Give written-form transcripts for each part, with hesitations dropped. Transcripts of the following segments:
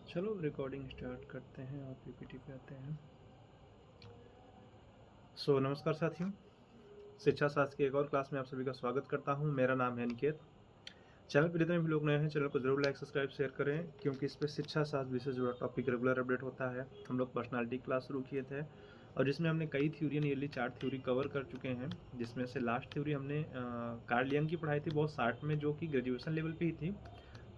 चलो recording start करते हैं और पीपीटी पे आते हैं। नमस्कार साथियों, शिक्षा शास्त्र की एक और क्लास में आप सभी का स्वागत करता हूं। मेरा नाम है निकेत। चैनल पर जितने भी लोग नए हैं चैनल को जरूर लाइक सब्सक्राइब शेयर करें, क्योंकि इस पर शिक्षा शास्त्र विषय से जुड़ा टॉपिक रेगुलर अपडेट होता है। हम लोग पर्सनालिटी क्लास शुरू किए थे और जिसमें हमने कई थ्योरी नियरली 4 थ्योरी कवर कर चुके हैं, जिसमें से लास्ट थ्योरी हमने कार्ल यंग की पढ़ाई थी बहुत शार्ट में, जो कि ग्रेजुएशन लेवल पे ही थी।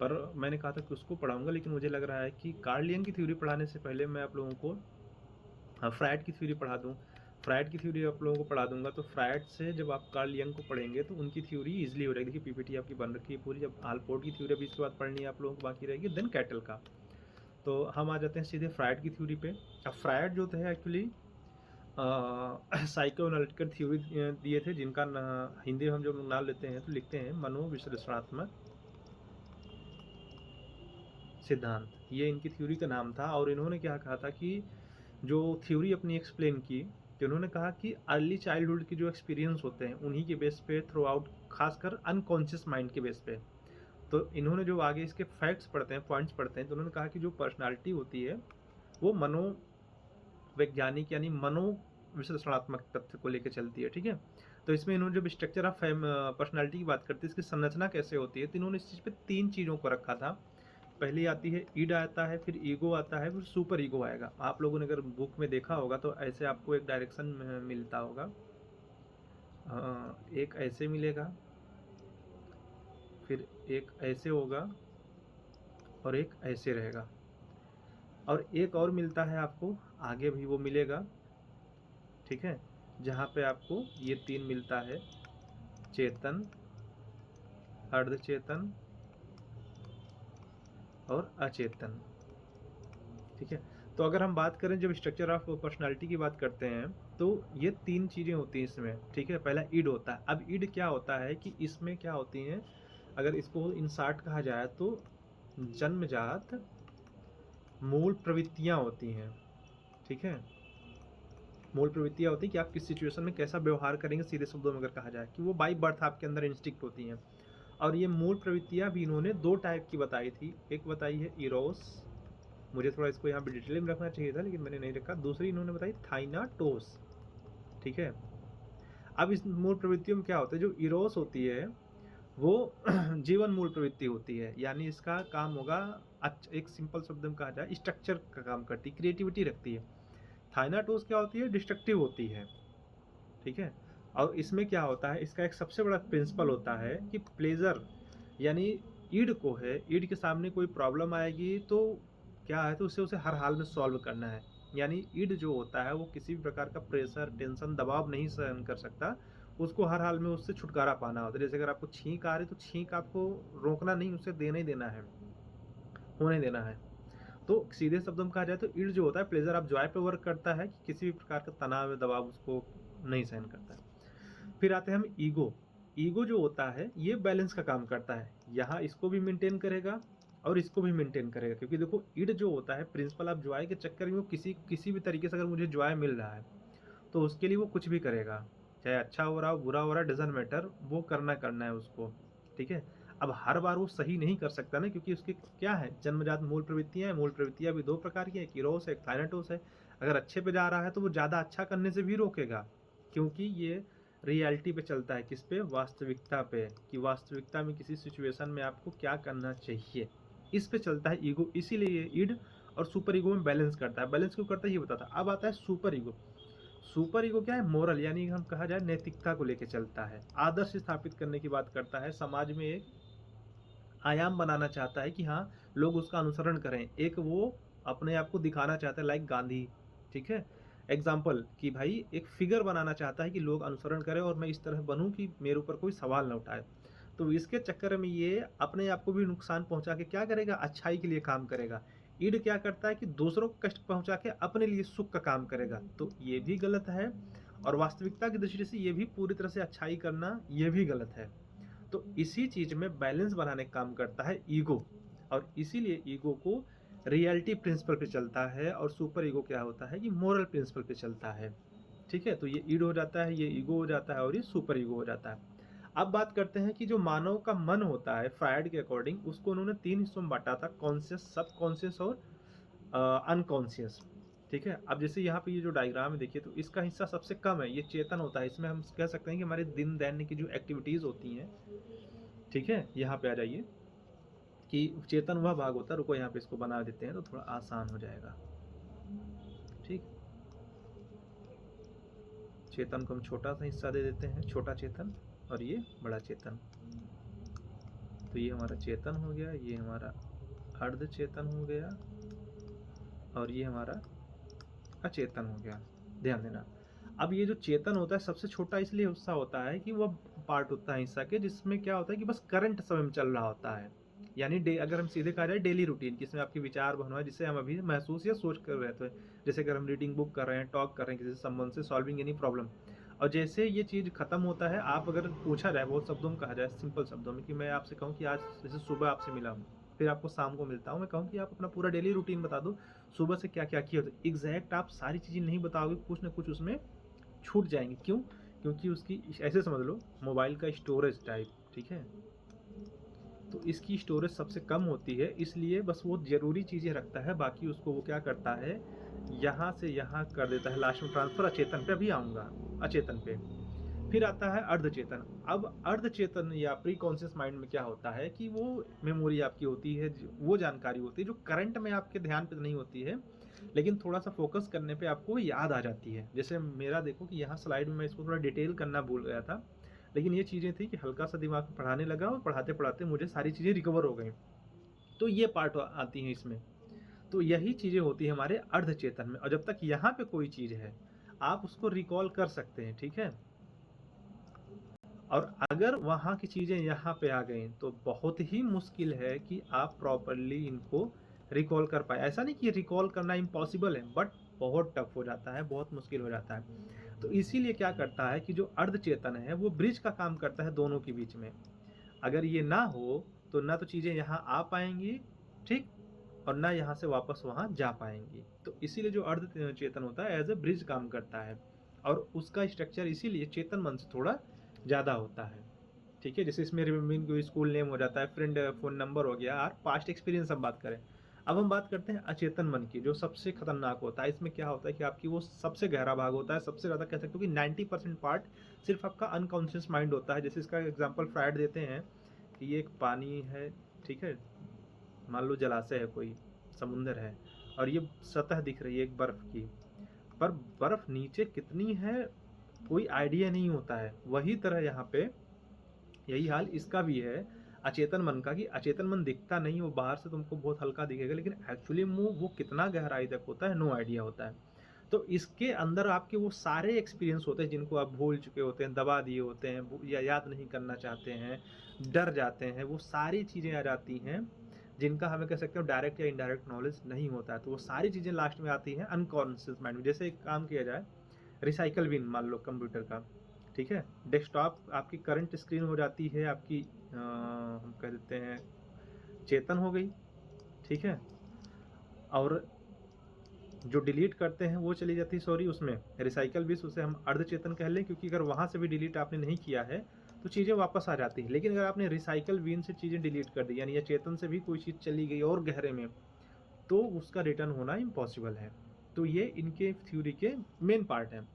पर मैंने कहा था कि उसको पढ़ाऊंगा, लेकिन मुझे लग रहा है कि कार्ल यंग की थ्योरी पढ़ाने से पहले मैं आप लोगों को फ्रायड की थ्योरी पढ़ा दूँ। फ्रायड की थ्योरी आप लोगों को पढ़ा दूंगा, तो फ्रायड से जब आप कार्ल यंग को पढ़ेंगे तो उनकी थ्योरी इजीली हो जाएगी। देखिए पीपीटी आपकी बन रखी है पूरी। जब आलपोर्ट की थ्योरी अभी इसके बाद पढ़नी है आप लोगों को बाकी रहेगी, देन कैटल का। तो हम आ जाते हैं सीधे फ्रायड की थ्योरी पे। अब फ्रायड जो थे एक्चुअली साइको एनालिटिकल थ्योरी दिए थे, जिनका हिंदी में हम जब नाम लेते हैं तो लिखते हैं मनोविश्लेषणात्मक सिद्धांत। ये इनकी थ्योरी का नाम था। और इन्होंने क्या कहा था कि जो थ्योरी अपनी एक्सप्लेन की, तो उन्होंने कहा कि अर्ली चाइल्डहुड के जो एक्सपीरियंस होते हैं उन्हीं के बेस पे थ्रू आउट, खासकर अनकॉन्शियस माइंड के बेस पे। तो इन्होंने जो आगे इसके फैक्ट्स पढ़ते हैं, पॉइंट्स पढ़ते हैं, तो उन्होंने कहा कि जो पर्सनालिटी होती है वो मनोवैज्ञानिक यानी मनो विश्लेषणात्मक तथ्य को लेकर चलती है। ठीक है, तो इसमें इन्होंने जब स्ट्रक्चर ऑफ पर्सनालिटी की बात करते हैं, इसकी संरचना कैसे होती है, तो इन्होंने इस चीज़ पे 3 चीज़ों को रखा था। पहली आती है ईड आता है, फिर ईगो आता है, फिर सुपर ईगो आएगा। आप लोगों ने अगर बुक में देखा होगा तो ऐसे आपको एक डायरेक्शन मिलता होगा। एक ऐसे मिलेगा, फिर एक ऐसे होगा और एक ऐसे रहेगा, और एक और मिलता है आपको, आगे भी वो मिलेगा। ठीक है, जहाँ पे आपको ये 3 मिलता है, चेतन, अर्धचेतन और अचेतन। ठीक है, तो अगर हम बात करें जब स्ट्रक्चर ऑफ पर्सनालिटी की बात करते हैं, तो ये 3 चीज़ें होती हैं इसमें। ठीक है, पहला ईड होता है। अब ईड क्या होता है कि इसमें क्या होती हैं, अगर इसको इन शार्ट कहा जाए तो जन्मजात मूल प्रवृत्तियां होती हैं। ठीक है, मूल प्रवृत्तियां होती हैं कि आप किस सिचुएशन में कैसा व्यवहार करेंगे। सीधे शब्दों में अगर कहा जाए कि वो बाई बर्थ आपके अंदर इंस्टिक्ट होती हैं। और ये मूल प्रवृत्तियां भी इन्होंने 2 टाइप की बताई थी। एक बताई है इरोस, मुझे थोड़ा इसको यहाँ पे डिटेल में रखना चाहिए था लेकिन मैंने नहीं रखा। दूसरी इन्होंने बताई थाइनाटोस। ठीक है, अब इस मूल प्रवृत्तियों में क्या होता है, जो इरोस होती है वो जीवन मूल प्रवृत्ति होती है, यानी इसका काम होगा, एक सिंपल शब्द में कहा जाए, स्ट्रक्चर का काम करती है, क्रिएटिविटी रखती है। थाइनाटोस क्या होती है, डिस्ट्रक्टिव होती है। ठीक है, और इसमें क्या होता है, इसका एक सबसे बड़ा प्रिंसिपल होता है कि प्लेजर, यानी ईड को है, ईड के सामने कोई प्रॉब्लम आएगी तो क्या है, तो उसे उसे हर हाल में सॉल्व करना है। यानी ईड जो होता है वो किसी भी प्रकार का प्रेशर, टेंशन, दबाव नहीं सहन कर सकता। उसको हर हाल में उससे छुटकारा पाना होता है। जैसे अगर आपको छींक आ रही तो छींक आपको रोकना नहीं, उसे देना ही देना है, होने देना है। तो सीधे शब्दों में कहा जाए तो ईड जो होता है, प्लेजर ऑफ जॉय पे वर्क करता है, कि किसी भी प्रकार का तनाव या दबाव उसको नहीं सहन करता है। फिर आते हैं हम ईगो। ईगो जो होता है ये बैलेंस का काम करता है, यहाँ इसको भी मेंटेन करेगा और इसको भी मेंटेन करेगा। क्योंकि देखो ईड जो होता है, प्रिंसिपल ऑफ जॉय के चक्कर में वो किसी किसी भी तरीके से अगर मुझे जॉय मिल रहा है तो उसके लिए वो कुछ भी करेगा, चाहे अच्छा हो रहा हो बुरा हो रहा है, डजंट मैटर, वो करना करना है उसको। ठीक है, अब हर बार वो सही नहीं कर सकता ना, क्योंकि उसके क्या है, जन्मजात मूल प्रवृत्तियां हैं। मूल प्रवृत्तियां भी 2 प्रकार की हैं, एक इरोस है, एक थाइनाटोस है। अगर अच्छे पे जा रहा है तो वो ज़्यादा अच्छा करने से भी रोकेगा, क्योंकि ये रियलिटी पे चलता है, किस पे, वास्तविकता पे, कि वास्तविकता में किसी सिचुएशन में आपको क्या करना चाहिए, इस पे चलता है ईगो। इसीलिए ये ईड और सुपर ईगो में बैलेंस करता है। बैलेंस क्यों करता है ये बताता है। अब आता है सुपर ईगो। सुपर ईगो क्या है, मोरल, यानी हम कहा जाए नैतिकता को लेकर चलता है, आदर्श स्थापित करने की बात करता है, समाज में एक आयाम बनाना चाहता है कि हाँ लोग उसका अनुसरण करें। एक वो अपने आप को दिखाना चाहता है, लाइक गांधी। ठीक है, एग्जाम्पल कि भाई एक फिगर बनाना चाहता है कि लोग अनुसरण करें और मैं इस तरह बनूं कि मेरे ऊपर कोई सवाल ना उठाए। तो इसके चक्कर में ये अपने आप को भी नुकसान पहुंचा के क्या करेगा, अच्छाई के लिए काम करेगा। ईड क्या करता है कि दूसरों को कष्ट पहुंचा के अपने लिए सुख का काम करेगा, तो ये भी गलत है। और वास्तविकता की दृष्टि से ये भी पूरी तरह से अच्छाई करना ये भी गलत है। तो इसी चीज में बैलेंस बनाने का काम करता है ईगो, और इसीलिए ईगो को रियलिटी प्रिंसिपल पे चलता है, और सुपर ईगो क्या होता है कि मोरल प्रिंसिपल पे चलता है। ठीक है, तो ये ईड हो जाता है, ये ईगो हो जाता है और ये सुपर ईगो हो जाता है। अब बात करते हैं कि जो मानव का मन होता है, फ्रायड के अकॉर्डिंग उसको उन्होंने 3 हिस्सों में बांटा था, कॉन्शियस, सब कॉन्शियस और अनकॉन्शियस। ठीक है? अब जैसे यहाँ पे ये जो डायग्राम है देखिए, तो इसका हिस्सा सबसे कम है, ये चेतन होता है। इसमें हम कह सकते हैं कि हमारे दिन दैनिक की जो एक्टिविटीज़ होती हैं, ठीक है? यहाँ पे आ जाइए कि चेतन वह भाग होता है, रुको यहाँ पे इसको बना देते हैं तो थोड़ा आसान हो जाएगा। ठीक? चेतन को हम छोटा-सा हिस्सा दे देते हैं, छोटा चेतन, और ये बड़ा चेतन। तो ये हमारा चेतन हो गया, ये हमारा अर्ध चेतन हो गया, और ये हमारा अचेतन हो गया। ध्यान देना। अब ये जो चेतन होता है सबसे छोटा इसलिए हिस्सा होता है कि वह पार्ट होता है हिस्सा के जिसमें क्या होता है कि बस करंट समय में चल रहा होता है। यानी अगर हम सीधे कहा जाए डेली रूटीन, जिसमें आपके विचार बन हुआ है, जिसे हम अभी महसूस या सोच कर रहे थे। जैसे अगर हम रीडिंग बुक कर रहे हैं, टॉक कर रहे हैं किसी से संबंध से, सॉल्विंग एनी प्रॉब्लम। और जैसे ये चीज़ खत्म होता है, आप अगर पूछा जाए बहुत शब्दों में, कहा जाए सिंपल शब्दों में, कि मैं आपसे कहूँ कि आज जैसे सुबह आपसे मिला हूँ, फिर आपको शाम को मिलता हूँ, मैं कहूँ कि आप अपना पूरा डेली रूटीन बता दो, सुबह से क्या-क्या किया, तो एग्ज़ैक्ट आप सारी चीज़ें नहीं बताओगे, कुछ ना कुछ उसमें छूट जाएँगी। क्यों? क्योंकि उसकी ऐसे समझ लो मोबाइल का स्टोरेज टाइप, ठीक है? तो इसकी स्टोरेज सबसे कम होती है, इसलिए बस वो ज़रूरी चीज़ें रखता है, बाकी उसको वो क्या करता है, यहाँ से यहाँ कर देता है, लास्ट में ट्रांसफ़र अचेतन पे अभी आऊँगा, अचेतन पे। फिर आता है अर्धचेतन। अब अर्धचेतन या प्री कॉन्शियस माइंड में क्या होता है कि वो मेमोरी आपकी होती है, वो जानकारी होती है जो करंट में आपके ध्यान पे नहीं होती है, लेकिन थोड़ा-सा फ़ोकस करने पे आपको याद आ जाती है। जैसे मेरा देखो कि यहाँ स्लाइड में मैं इसको थोड़ा डिटेल करना भूल गया था, लेकिन ये चीज़ें थी कि हल्का-सा दिमाग में पढ़ाने लगा और पढ़ाते-पढ़ाते मुझे सारी चीज़ें रिकवर हो गई। तो ये पार्ट आती हैं इसमें। तो यही चीज़ें होती हैं हमारे अर्धचेतन में, और जब तक यहाँ पे कोई चीज़ है, आप उसको रिकॉल कर सकते हैं, ठीक है? और अगर वहाँ की चीज़ें यहाँ पे आ गईं, तो बहुत ही मुश्किल है कि आप प्रॉपर्ली इनको रिकॉल कर पाएँ। ऐसा नहीं कि रिकॉल करना इम्पॉसिबल है, बट बहुत टफ हो जाता है, बहुत मुश्किल हो जाता है। तो इसीलिए क्या करता है कि जो अर्धचेतन है, वो ब्रिज का काम करता है दोनों के बीच में। अगर ये ना हो, तो ना तो चीज़ें यहाँ आ पाएँगी, ठीक? और ना यहाँ से वापस वहाँ जा पाएँगी। तो इसीलिए जो अर्ध चेतन होता है, एज़ अ ब्रिज काम करता है, और उसका स्ट्रक्चर इसीलिए चेतन मन से थोड़ा ज़्यादा होता है। ठीक है? जैसे इसमें रिमेम्बरिंग कोई स्कूल नेम हो जाता है, फ्रेंड फ़ोन नंबर हो गया, और पास्ट एक्सपीरियंस हम बात करें। अब हम बात करते हैं अचेतन मन की, जो सबसे खतरनाक होता है। इसमें क्या होता है कि आपकी वो सबसे गहरा भाग होता है, सबसे ज़्यादा कह सकते हो कि 90% पार्ट सिर्फ़ आपका अनकॉन्शियस माइंड होता है। जैसे इसका एग्ज़ाम्पल फ्रायड देते हैं कि ये एक पानी है, ठीक है? मान लो जलाशय है कोई, समुंदर है, और ये सतह दिख रही है एक बर्फ़ की, पर बर्फ़ नीचे कितनी है, कोई आइडिया नहीं होता है। वही तरह यहाँ पे यही हाल इसका भी है अचेतन मन का, कि अचेतन मन दिखता नहीं, वो बाहर से तुमको बहुत हल्का दिखेगा, लेकिन एक्चुअली वो कितना गहराई तक होता है, नो आइडिया होता है। तो इसके अंदर आपके वो सारे एक्सपीरियंस होते हैं जिनको आप भूल चुके होते हैं, दबा दिए होते हैं, या याद नहीं करना चाहते हैं, डर जाते हैं, वो सारी चीज़ें आ जाती हैं जिनका हमें कह सकते हो डायरेक्ट या इनडायरेक्ट नॉलेज नहीं होता है। तो वो सारी चीज़ें लास्ट में आती हैं अनकॉन्शियस माइंड में। जैसे एक काम किया जाए, रिसाइकल बिन मान लो कंप्यूटर का, ठीक है? डेस्कटॉप आपकी करंट स्क्रीन हो जाती है आपकी, हम कह देते हैं चेतन हो गई, ठीक है? और जो डिलीट करते हैं वो चली जाती है, सॉरी, उसमें रिसाइकल बिन, उसे हम अर्धचेतन कह लें, क्योंकि अगर वहाँ से भी डिलीट आपने नहीं किया है तो चीज़ें वापस आ जाती हैं। लेकिन अगर आपने रिसाइकल बिन से चीज़ें डिलीट कर दी, यानी या चेतन से भी कोई चीज़ चली गई और गहरे में, तो उसका रिटर्न होना इम्पॉसिबल है। तो ये इनके थ्योरी के मेन पार्ट हैं।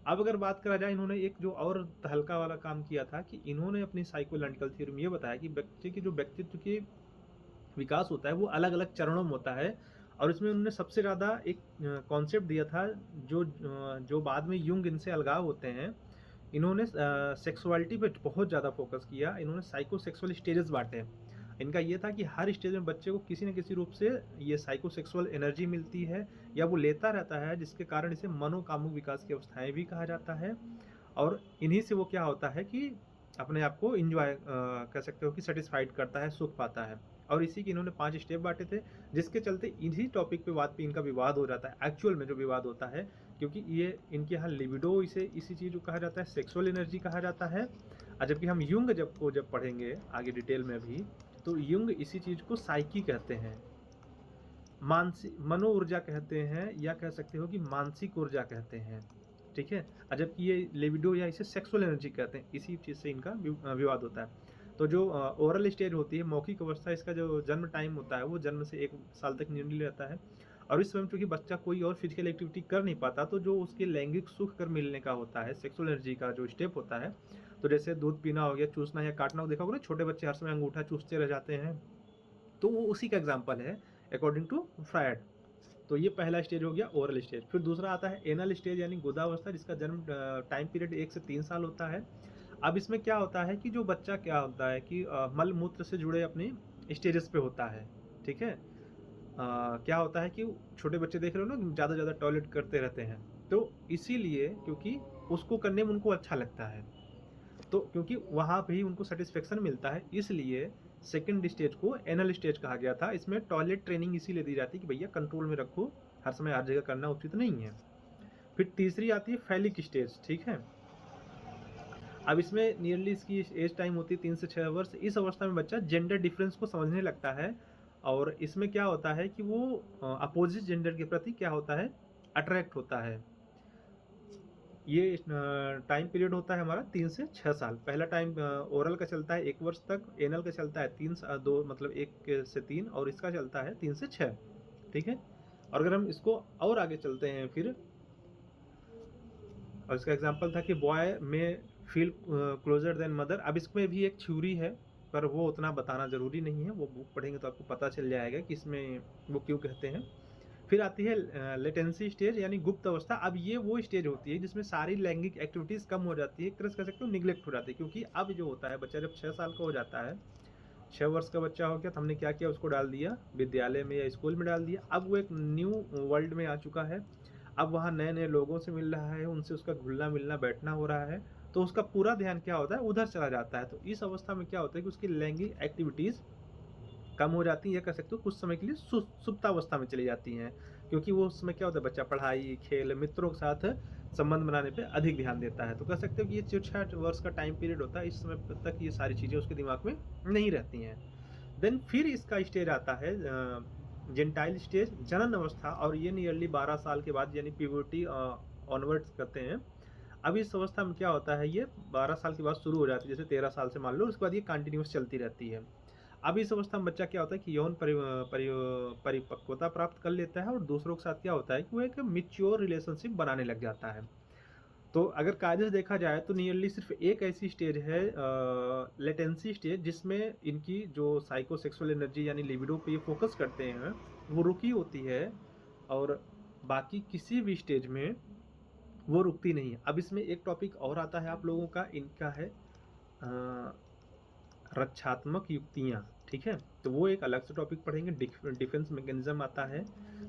अब अगर बात करा जाए, इन्होंने एक जो और तहलका वाला काम किया था कि इन्होंने अपनी साइकोलॉजिकल थ्योरी में ये बताया कि व्यक्ति की जो व्यक्तित्व की विकास होता है वो अलग-अलग चरणों में होता है, और इसमें उन्होंने सबसे ज़्यादा एक कॉन्सेप्ट दिया था, जो बाद में युंग इनसे अलगाव होते हैं। इन्होंने सेक्सुअलिटी पे बहुत ज़्यादा फ़ोकस किया। इन्होंने साइकोसेक्सुअल स्टेजेस बाँटे। इनका ये था कि हर स्टेज में बच्चे को किसी न किसी रूप से ये साइकोसेक्सुअल एनर्जी मिलती है, या वो लेता रहता है, जिसके कारण इसे मनोकामुक विकास की अवस्थाएँ भी कहा जाता है। और इन्हीं से वो क्या होता है कि अपने आप को एन्जॉय कह सकते हो कि सैटिस्फाइड करता है, सुख पाता है। और इसी के इन्होंने 5 स्टेप बाँटे थे, जिसके चलते इन्हीं टॉपिक पे बात पे इनका विवाद हो जाता है, एक्चुअल में जो विवाद होता है, क्योंकि ये इनके यहाँ लिबिडो इसे इसी चीज़ को कहा जाता है, सेक्सुअल एनर्जी कहा जाता है। जबकि हम युंग जब पढ़ेंगे आगे डिटेल में भी, तो युंग इसी चीज़ को साइकी कहते हैं, मनो ऊर्जा कहते हैं, या कह सकते हो कि मानसिक ऊर्जा कहते हैं, ठीक है? जबकि ये लिबिडो या इसे सेक्सुअल एनर्जी कहते हैं, इसी चीज़ से इनका विवाद होता है। तो जो ओरल स्टेज होती है, मौखिक अवस्था, इसका जो जन्म टाइम होता है, वो जन्म से 1 साल तक निर्णय रहता है, और इस समय चूँकि बच्चा कोई और फिजिकल एक्टिविटी कर नहीं पाता, तो जो उसके लैंगिक सुख कर मिलने का होता है, सेक्सुअल एनर्जी का जो स्टेप होता है, तो जैसे दूध पीना हो गया, चूसना या काटना, देखा होगा ना छोटे बच्चे हर समय अंगूठा चूसते रह जाते हैं, तो वो उसी का एग्जाम्पल है अकॉर्डिंग टू फ्रायड। तो ये पहला स्टेज हो गया ओरल स्टेज। फिर दूसरा आता है एनल स्टेज यानी गुदावस्था, जिसका जन्म टाइम पीरियड 1 से 3 साल होता है। अब इसमें क्या होता है कि जो बच्चा क्या होता है कि मल मूत्र से जुड़े अपने स्टेजेस पे होता है, ठीक है। क्या होता है कि छोटे बच्चे देख रहे हो ना, ज़्यादा ज़्यादा टॉयलेट करते रहते हैं, तो इसीलिए क्योंकि उसको करने में उनको अच्छा लगता है, तो क्योंकि वहाँ पे ही उनको सेटिस्फेक्शन मिलता है, इसलिए सेकंड स्टेज को एनल स्टेज कहा गया था। इसमें टॉयलेट ट्रेनिंग इसीलिए दी जाती है कि भैया कंट्रोल में रखो, हर समय हर जगह करना उचित नहीं है। फिर तीसरी आती है फैलिक स्टेज, ठीक है। अब इसमें नियरली इसकी एज टाइम होती है 3 से 6 वर्ष। इस अवस्था में बच्चा जेंडर डिफरेंस को समझने लगता है, और इसमें क्या होता है कि वो अपोजिट जेंडर के प्रति क्या होता है, अट्रैक्ट होता है। ये टाइम पीरियड होता है हमारा 3 से 6 साल। पहला टाइम ओरल का चलता है 1 वर्ष तक, एनल का चलता है 2 मतलब 1 से 3, और इसका चलता है 3 से 6, ठीक है। और अगर हम इसको और आगे चलते हैं फिर, और इसका एग्जांपल था कि बॉय में फील क्लोजर देन मदर। अब इसमें भी एक थ्योरी है, पर वो उतना बताना ज़रूरी नहीं है, वो बुक पढ़ेंगे तो आपको पता चल जाएगा कि इसमें वो क्यों कहते हैं। फिर आती है लेटेंसी स्टेज यानी गुप्त अवस्था। अब ये वो स्टेज होती है जिसमें सारी लैंगिक एक्टिविटीज़ कम हो जाती है, एक तरह से कह सकते हो निग्लेक्ट हो जाती है, क्योंकि अब जो होता है बच्चा जब 6 साल का हो जाता है, 6 वर्ष का बच्चा हो गया, तो हमने क्या किया, उसको डाल दिया विद्यालय में या स्कूल में डाल दिया। अब वो एक न्यू वर्ल्ड में आ चुका है, अब वहाँ नए-नए लोगों से मिल रहा है, उनसे उसका घुलना-मिलना, बैठना हो रहा है, तो उसका पूरा ध्यान क्या होता है, उधर चला जाता है। तो इस अवस्था में क्या होता है कि उसकी लैंगिक एक्टिविटीज़ कम हो जाती है, या कह सकते हो कुछ समय के लिए सुप्तावस्था में चली जाती हैं, क्योंकि वो उसमें क्या होता है, बच्चा पढ़ाई, खेल, मित्रों के साथ संबंध बनाने पे अधिक ध्यान देता है। तो कह सकते हो कि ये जो 6 वर्ष का टाइम पीरियड होता है, इस समय तक ये सारी चीज़ें उसके दिमाग में नहीं रहती हैं। देन फिर इसका स्टेज आता है जेंटाइल स्टेज, जनन अवस्था, और ये नियरली 12 साल के बाद यानी प्यूबर्टी ऑनवर्ड्स करते हैं। अब इस अवस्था में क्या होता है, ये 12 साल के बाद शुरू हो जाती है, जैसे 13 साल से मान लो, उसके बाद ये कंटिन्यूस चलती रहती है। अब इस अवस्था में बच्चा क्या होता है कि यौन परिपक्वता प्राप्त कर लेता है, और दूसरों के साथ क्या होता है कि वो एक मैच्योर रिलेशनशिप बनाने लग जाता है। तो अगर कायदे से देखा जाए तो नियरली सिर्फ एक ऐसी स्टेज है लेटेंसी स्टेज, जिसमें इनकी जो साइकोसेक्सुअल एनर्जी यानी लिबिडो पे ये फोकस करते हैं, वो रुकी होती है, और बाकी किसी भी स्टेज में वो रुकती नहीं है। अब इसमें एक टॉपिक और आता है आप लोगों का, इनका है रक्षात्मक युक्तियाँ, ठीक है? तो वो एक अलग से टॉपिक पढ़ेंगे। डिफेंस मैकेनिज्म आता है,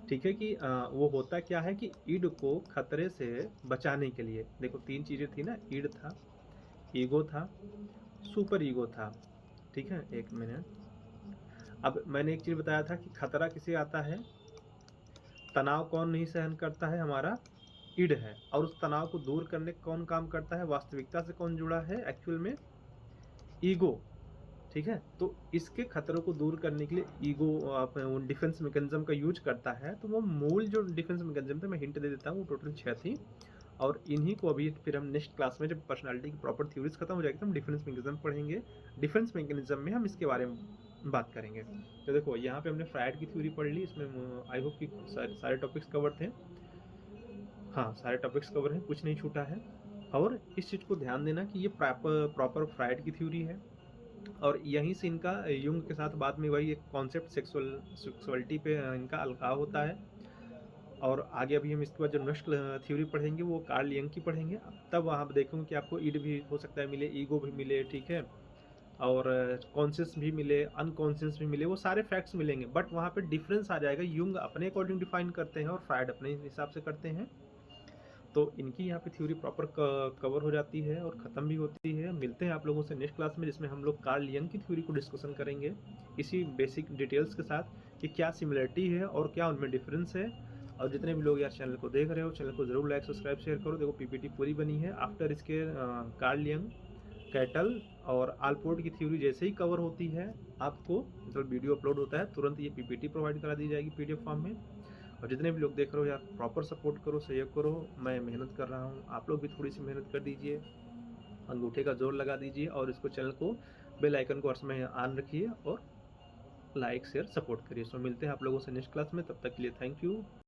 ठीक है, कि वो होता क्या है कि ईड को खतरे से बचाने के लिए, देखो 3 चीज़ें थी ना, ईड था, ईगो था, सुपर ईगो था, ठीक है? 1 मिनट। अब मैंने एक चीज़ बताया था कि खतरा किसे आता है, तनाव कौन नहीं सहन करता है, हमारा ईड है, और उस तनाव को दूर करने कौन काम करता है, वास्तविकता से कौन जुड़ा है, एक्चुअल में ईगो, ठीक है। तो इसके खतरों को दूर करने के लिए ईगो डिफेंस मैकेनिज्म का यूज करता है। तो वो मूल जो डिफेंस मैकेनिज्म थे, मैं हिंट दे देता हूँ, वो टोटल 6 थी, और इन्हीं को अभी फिर हम नेक्स्ट क्लास में जब पर्सनालिटी की प्रॉपर थ्योरीज खत्म हो जाएगी तो हम डिफेंस मैकेनिज्म पढ़ेंगे। डिफेंस मैकेनिज्म में हम इसके बारे में बात करेंगे। तो देखो यहाँ पे हमने फ्रायड की थ्योरी पढ़ ली, इसमें आई होप कि सारे टॉपिक्स कवर थे। हाँ, सारे टॉपिक्स कवर हैं, कुछ नहीं छूटा है। और इस चीज़ को ध्यान देना कि ये प्रॉपर फ्रायड की थ्योरी है, और यहीं से इनका युंग के साथ बाद में वही एक कॉन्सेप्ट सेक्सुअलिटी पे इनका अलगाव होता है। और आगे अभी हम इसके बाद जो नेक्स्ट थ्योरी पढ़ेंगे वो कार्ल यंग की पढ़ेंगे। तब वहाँ देखेंगे कि आपको ईड भी हो सकता है मिले, ईगो भी मिले, ठीक है, और कॉन्शियस भी मिले, अनकॉन्शियस भी मिले, वो सारे फैक्ट्स मिलेंगे, बट वहाँ पे डिफरेंस आ जाएगा। युंग अपने अकॉर्डिंग डिफाइन करते हैं और फ्रायड अपने हिसाब से करते हैं। तो इनकी यहाँ पे थ्योरी प्रॉपर कवर हो जाती है और ख़त्म भी होती है। मिलते हैं आप लोगों से नेक्स्ट क्लास में, जिसमें हम लोग कार्ल यंग की थ्योरी को डिस्कशन करेंगे, इसी बेसिक डिटेल्स के साथ कि क्या सिमिलरिटी है और क्या उनमें डिफरेंस है। और जितने भी लोग यार चैनल को देख रहे हो, चैनल को ज़रूर लाइक सब्सक्राइब शेयर करो। देखो पीपीटी पूरी बनी है। आफ्टर इसके कार्ल यंग, कैटल और आलपोर्ट की थ्योरी जैसे ही कवर होती है, आपको मतलब वीडियो अपलोड होता है तुरंत ये पीपीटी प्रोवाइड करा दी जाएगी पीडीएफ फॉर्म में। और जितने भी लोग देख रहे हो यार, प्रॉपर सपोर्ट करो, सहयोग करो। मैं मेहनत कर रहा हूँ, आप लोग भी थोड़ी सी मेहनत कर दीजिए, अंगूठे का जोर लगा दीजिए, और इसको चैनल को बेल आइकन को हर समय ऑन रखिए, और लाइक शेयर सपोर्ट करिए। सो मिलते हैं आप लोगों से नेक्स्ट क्लास में, तब तक के लिए थैंक यू।